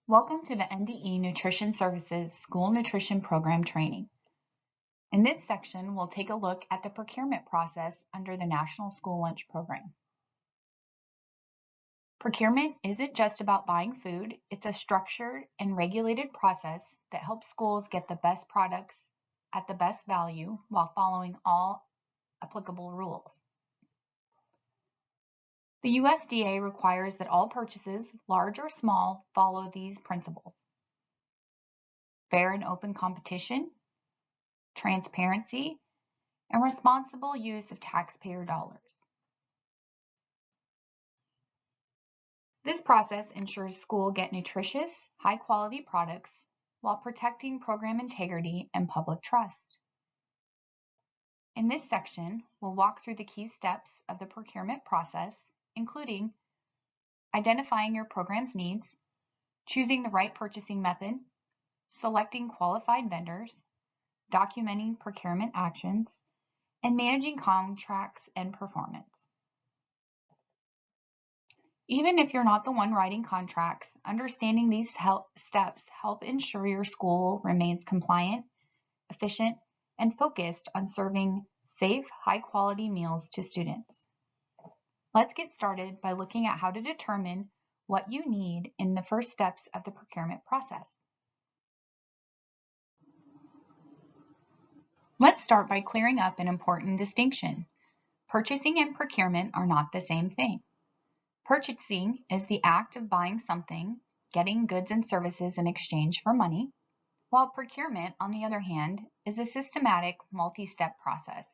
Welcome to the NDE Nutrition Services School Nutrition Program training. In this section, we'll take a look at the procurement process under the National School Lunch Program. Procurement isn't just about buying food, it's a structured and regulated process that helps schools get the best products at the best value while following all applicable rules. The USDA requires that all purchases, large or small, follow these principles: fair and open competition, transparency, and responsible use of taxpayer dollars. This process ensures schools get nutritious, high-quality products while protecting program integrity and public trust. In this section, we'll walk through the key steps of the procurement process, including identifying your program's needs, choosing the right purchasing method, selecting qualified vendors, documenting procurement actions, and managing contracts and performance. Even if you're not the one writing contracts, understanding these steps help ensure your school remains compliant, efficient, and focused on serving safe, high-quality meals to students. Let's get started by looking at how to determine what you need in the first steps of the procurement process. Let's start by clearing up an important distinction. Purchasing and procurement are not the same thing. Purchasing is the act of buying something, getting goods and services in exchange for money, while procurement, on the other hand, is a systematic, multi-step process.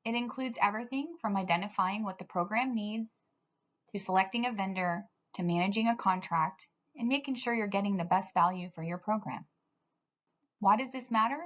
It includes everything from identifying what the program needs, to selecting a vendor, to managing a contract, and making sure you're getting the best value for your program. Why does this matter?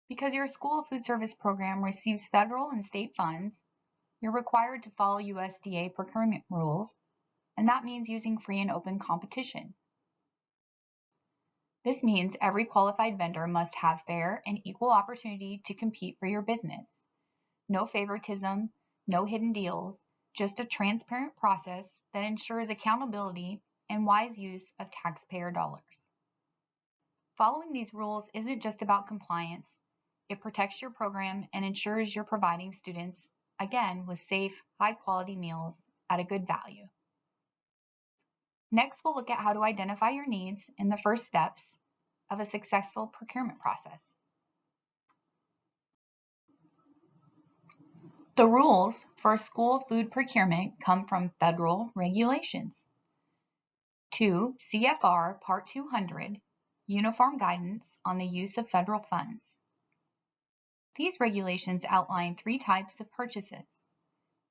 Because your school food service program receives federal and state funds, you're required to follow USDA procurement rules, and that means using free and open competition. This means every qualified vendor must have fair and equal opportunity to compete for your business. No favoritism, no hidden deals, just a transparent process that ensures accountability and wise use of taxpayer dollars. Following these rules isn't just about compliance. It protects your program and ensures you're providing students, again, with safe, high-quality meals at a good value. Next, we'll look at how to identify your needs in the first steps of a successful procurement process. The rules for school food procurement come from federal regulations. 2 CFR Part 200, Uniform Guidance on the Use of Federal Funds. These regulations outline 3 types of purchases: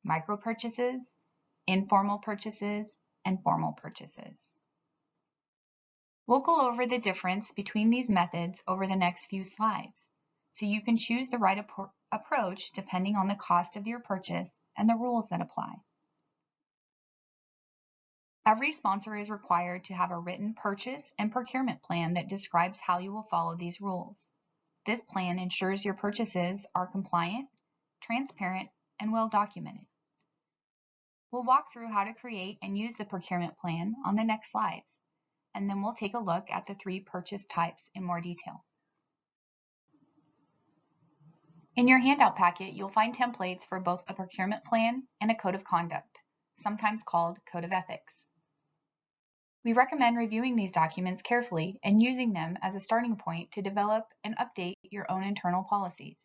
micro purchases, informal purchases, and formal purchases. We'll go over the difference between these methods over the next few slides, so you can choose the right approach depending on the cost of your purchase and the rules that apply. Every sponsor is required to have a written purchase and procurement plan that describes how you will follow these rules. This plan ensures your purchases are compliant, transparent, and well documented. We'll walk through how to create and use the procurement plan on the next slides, and then we'll take a look at the 3 purchase types in more detail. In your handout packet, you'll find templates for both a procurement plan and a code of conduct, sometimes called Code of Ethics. We recommend reviewing these documents carefully and using them as a starting point to develop and update your own internal policies.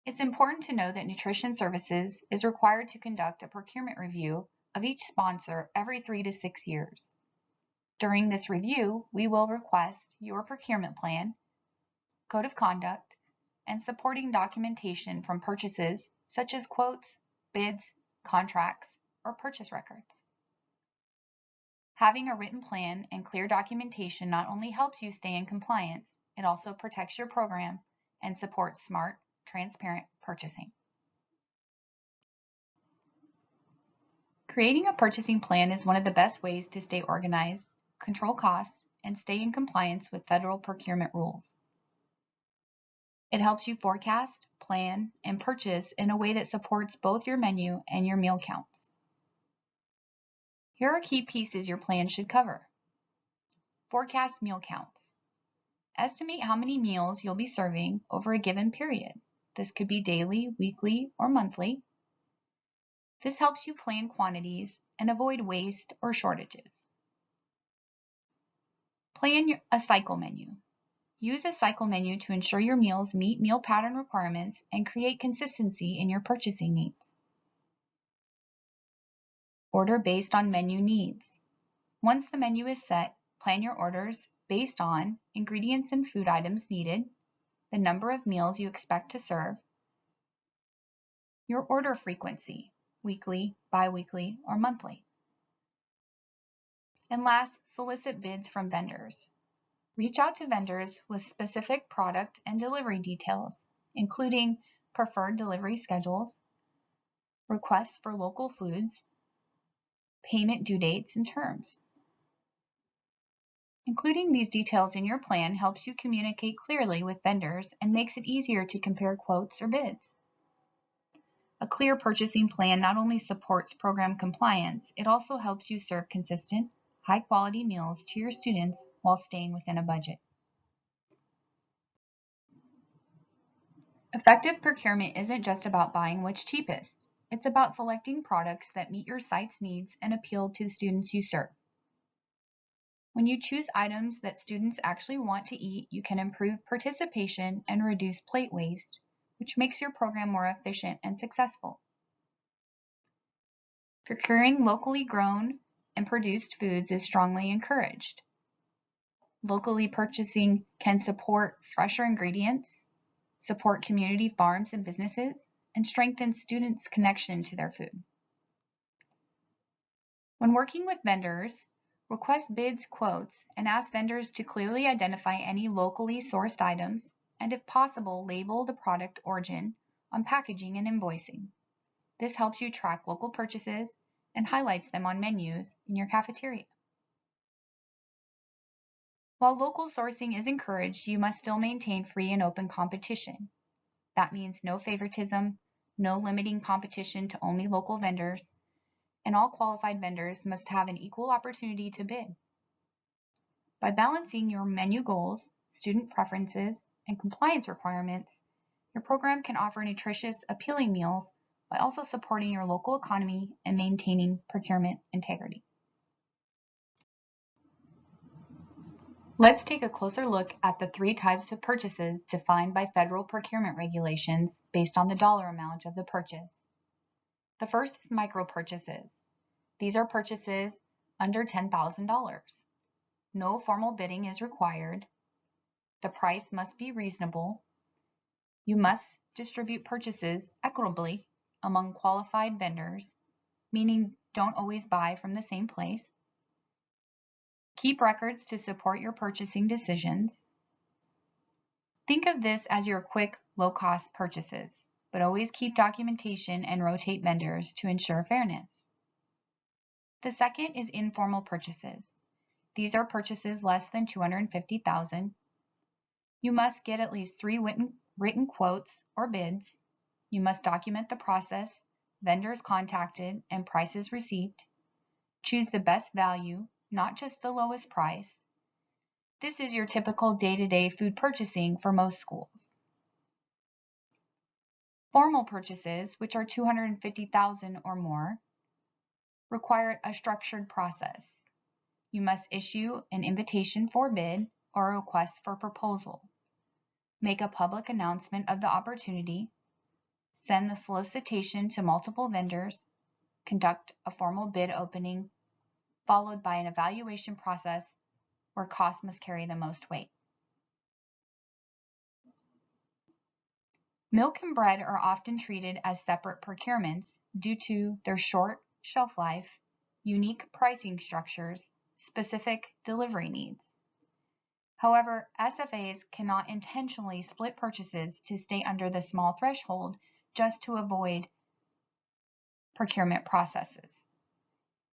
It's important to know that Nutrition Services is required to conduct a procurement review of each sponsor every 3 to 6 years. During this review, we will request your procurement plan, code of conduct, and supporting documentation from purchases such as quotes, bids, contracts, or purchase records. Having a written plan and clear documentation not only helps you stay in compliance, it also protects your program and supports smart, transparent purchasing. Creating a purchasing plan is one of the best ways to stay organized, control costs, and stay in compliance with federal procurement rules. It helps you forecast, plan, and purchase in a way that supports both your menu and your meal counts. Here are key pieces your plan should cover. Forecast meal counts. Estimate how many meals you'll be serving over a given period. This could be daily, weekly, or monthly. This helps you plan quantities and avoid waste or shortages. Plan a cycle menu. Use a cycle menu to ensure your meals meet meal pattern requirements and create consistency in your purchasing needs. Order based on menu needs. Once the menu is set, plan your orders based on ingredients and food items needed, the number of meals you expect to serve, your order frequency, weekly, bi-weekly, or monthly. And last, solicit bids from vendors. Reach out to vendors with specific product and delivery details, including preferred delivery schedules, requests for local foods, payment due dates, and terms. Including these details in your plan helps you communicate clearly with vendors and makes it easier to compare quotes or bids. A clear purchasing plan not only supports program compliance, it also helps you serve consistent, high-quality meals to your students while staying within a budget. Effective procurement isn't just about buying what's cheapest. It's about selecting products that meet your site's needs and appeal to the students you serve. When you choose items that students actually want to eat, you can improve participation and reduce plate waste, which makes your program more efficient and successful. Procuring locally grown and produced foods is strongly encouraged. Locally purchasing can support fresher ingredients, support community farms and businesses, and strengthen students' connection to their food. When working with vendors, request bids, quotes, and ask vendors to clearly identify any locally sourced items and, if possible, label the product origin on packaging and invoicing. This helps you track local purchases and highlights them on menus in your cafeteria. While local sourcing is encouraged, you must still maintain free and open competition. That means no favoritism, no limiting competition to only local vendors, and all qualified vendors must have an equal opportunity to bid. By balancing your menu goals, student preferences, and compliance requirements, your program can offer nutritious, appealing meals while also supporting your local economy and maintaining procurement integrity. Let's take a closer look at the 3 types of purchases defined by federal procurement regulations based on the dollar amount of the purchase. The first is micro purchases. These are purchases under $10,000. No formal bidding is required. The price must be reasonable. You must distribute purchases equitably among qualified vendors, meaning don't always buy from the same place. Keep records to support your purchasing decisions. Think of this as your quick, low-cost purchases, but always keep documentation and rotate vendors to ensure fairness. The second is informal purchases. These are purchases less than $250,000. You must get at least 3 written quotes or bids. You must document the process, vendors contacted, and prices received. Choose the best value, not just the lowest price. This is your typical day-to-day food purchasing for most schools. Formal purchases, which are $250,000 or more, require a structured process. You must issue an invitation for bid or a request for proposal. Make a public announcement of the opportunity. Send the solicitation to multiple vendors. Conduct a formal bid opening, followed by an evaluation process where cost must carry the most weight. Milk and bread are often treated as separate procurements due to their short shelf life, unique pricing structures, specific delivery needs. However, SFAs cannot intentionally split purchases to stay under the small threshold just to avoid procurement processes.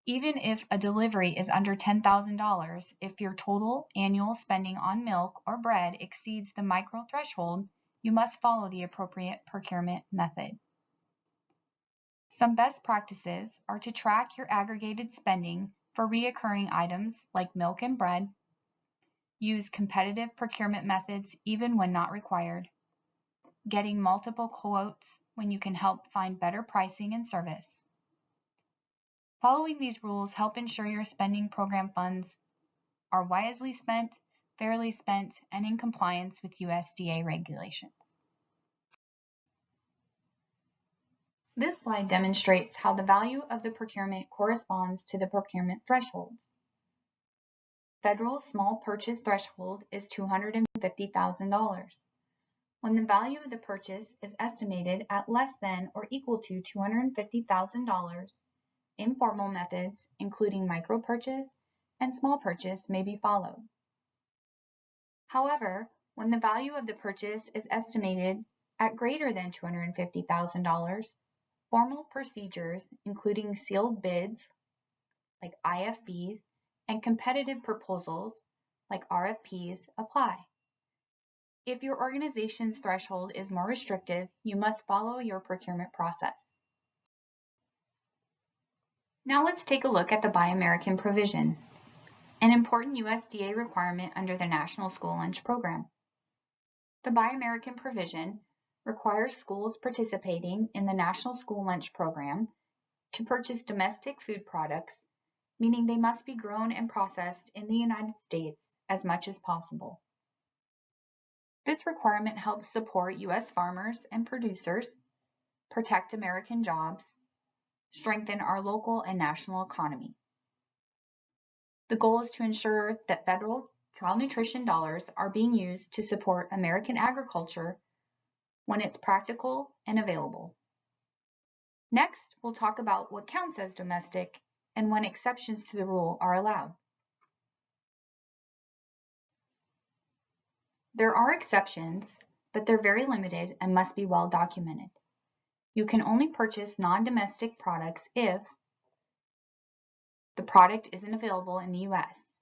Even if a delivery is under $10,000, if your total annual spending on milk or bread exceeds the micro threshold, you must follow the appropriate procurement method. Some best practices are to track your aggregated spending for reoccurring items like milk and bread, use competitive procurement methods even when not required, getting multiple quotes when you can help find better pricing and service. Following these rules help ensure your spending program funds are wisely spent, fairly spent, and in compliance with USDA regulations. This slide demonstrates how the value of the procurement corresponds to the procurement thresholds. Federal small purchase threshold is $250,000. When the value of the purchase is estimated at less than or equal to $250,000, informal methods, including micro purchase and small purchase, may be followed. However, when the value of the purchase is estimated at greater than $250,000, formal procedures, including sealed bids, like IFBs, and competitive proposals, like RFPs, apply. If your organization's threshold is more restrictive, you must follow your procurement process. Now let's take a look at the Buy American provision, an important USDA requirement under the National School Lunch Program. The Buy American provision requires schools participating in the National School Lunch Program to purchase domestic food products, meaning they must be grown and processed in the United States as much as possible. This requirement helps support U.S. farmers and producers, protect American jobs, strengthen our local and national economy. The goal is to ensure that federal child nutrition dollars are being used to support American agriculture when it's practical and available. Next, we'll talk about what counts as domestic and when exceptions to the rule are allowed. There are exceptions, but they're very limited and must be well documented. You can only purchase non-domestic products if the product isn't available in the U.S.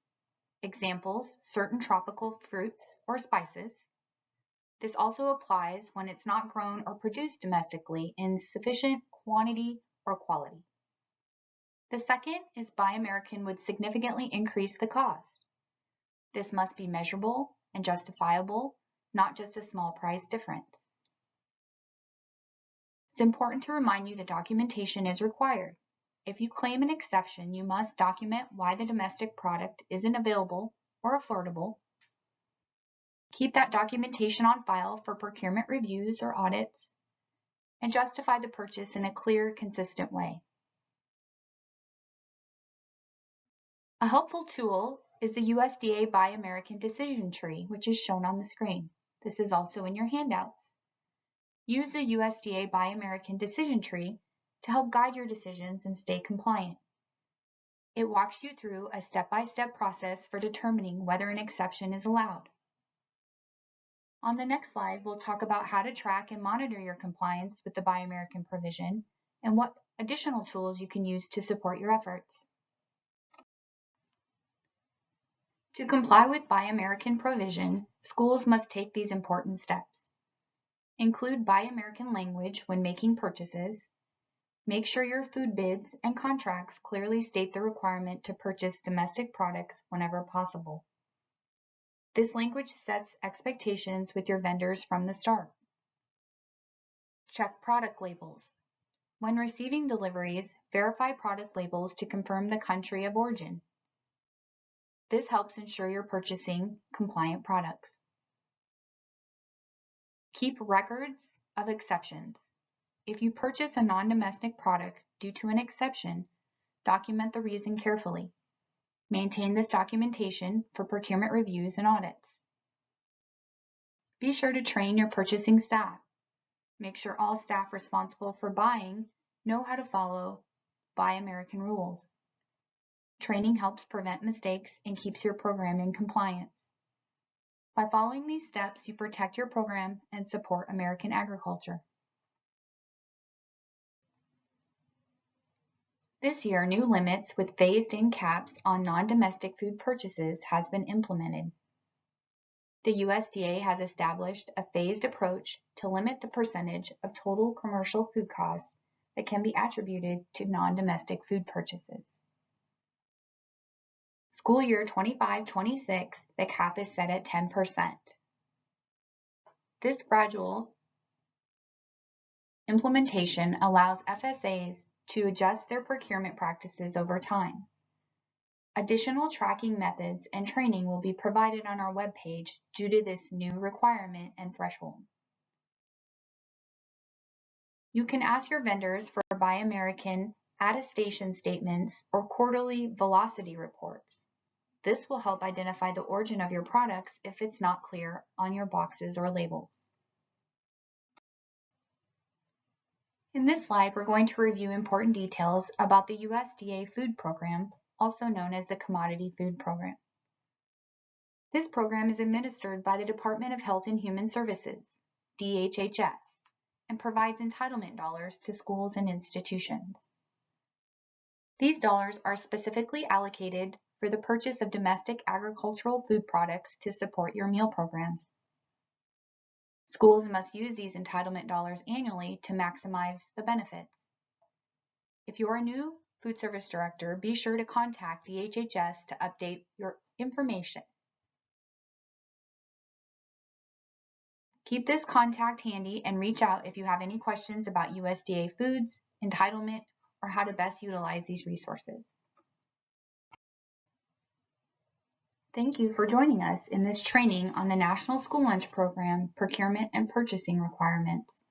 Examples, certain tropical fruits or spices. This also applies when it's not grown or produced domestically in sufficient quantity or quality. The second is Buy American would significantly increase the cost. This must be measurable and justifiable, not just a small price difference. It's important to remind you that documentation is required. If you claim an exception, you must document why the domestic product isn't available or affordable. Keep that documentation on file for procurement reviews or audits, and justify the purchase in a clear, consistent way. A helpful tool is the USDA Buy American decision tree, which is shown on the screen. This is also in your handouts. Use the USDA Buy American decision tree to help guide your decisions and stay compliant. It walks you through a step-by-step process for determining whether an exception is allowed. On the next slide, we'll talk about how to track and monitor your compliance with the Buy American provision and what additional tools you can use to support your efforts. To comply with Buy American provision, schools must take these important steps. Include Buy American language when making purchases. Make sure your food bids and contracts clearly state the requirement to purchase domestic products whenever possible. This language sets expectations with your vendors from the start. Check product labels. When receiving deliveries, verify product labels to confirm the country of origin. This helps ensure you're purchasing compliant products. Keep records of exceptions. If you purchase a non-domestic product due to an exception, document the reason carefully. Maintain this documentation for procurement reviews and audits. Be sure to train your purchasing staff. Make sure all staff responsible for buying know how to follow Buy American rules. Training helps prevent mistakes and keeps your program in compliance. By following these steps, you protect your program and support American agriculture. This year, new limits with phased-in caps on non-domestic food purchases has been implemented. The USDA has established a phased approach to limit the percentage of total commercial food costs that can be attributed to non-domestic food purchases. School year 25-26, the cap is set at 10%. This gradual implementation allows FSAs to adjust their procurement practices over time. Additional tracking methods and training will be provided on our webpage due to this new requirement and threshold. You can ask your vendors for Buy American attestation statements or quarterly velocity reports. This will help identify the origin of your products if it's not clear on your boxes or labels. In this slide, we're going to review important details about the USDA Food Program, also known as the Commodity Food Program. This program is administered by the Department of Health and Human Services, DHHS, and provides entitlement dollars to schools and institutions. These dollars are specifically allocated for the purchase of domestic agricultural food products to support your meal programs. Schools must use these entitlement dollars annually to maximize the benefits. If you are a new food service director, be sure to contact DHHS to update your information. Keep this contact handy and reach out if you have any questions about USDA foods, entitlement, or how to best utilize these resources. Thank you for joining us in this training on the National School Lunch Program, Procurement and Purchasing Requirements.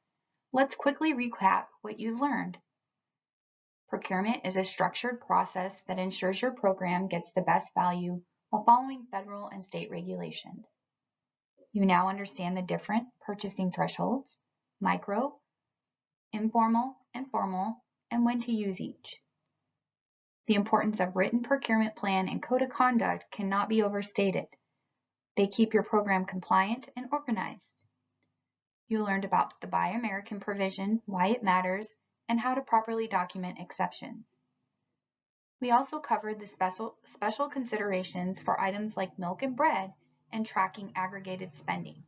Let's quickly recap what you've learned. Procurement is a structured process that ensures your program gets the best value while following federal and state regulations. You now understand the different purchasing thresholds, micro, informal, and formal, and when to use each. The importance of written procurement plan and code of conduct cannot be overstated. They keep your program compliant and organized. You learned about the Buy American provision, why it matters, and how to properly document exceptions. We also covered the special considerations for items like milk and bread and tracking aggregated spending.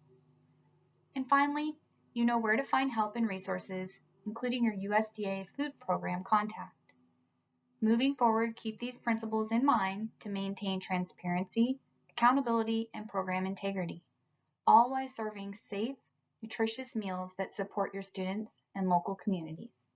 And finally, you know where to find help and resources, including your USDA food program contact. Moving forward, keep these principles in mind to maintain transparency, accountability, and program integrity, all while serving safe, nutritious meals that support your students and local communities.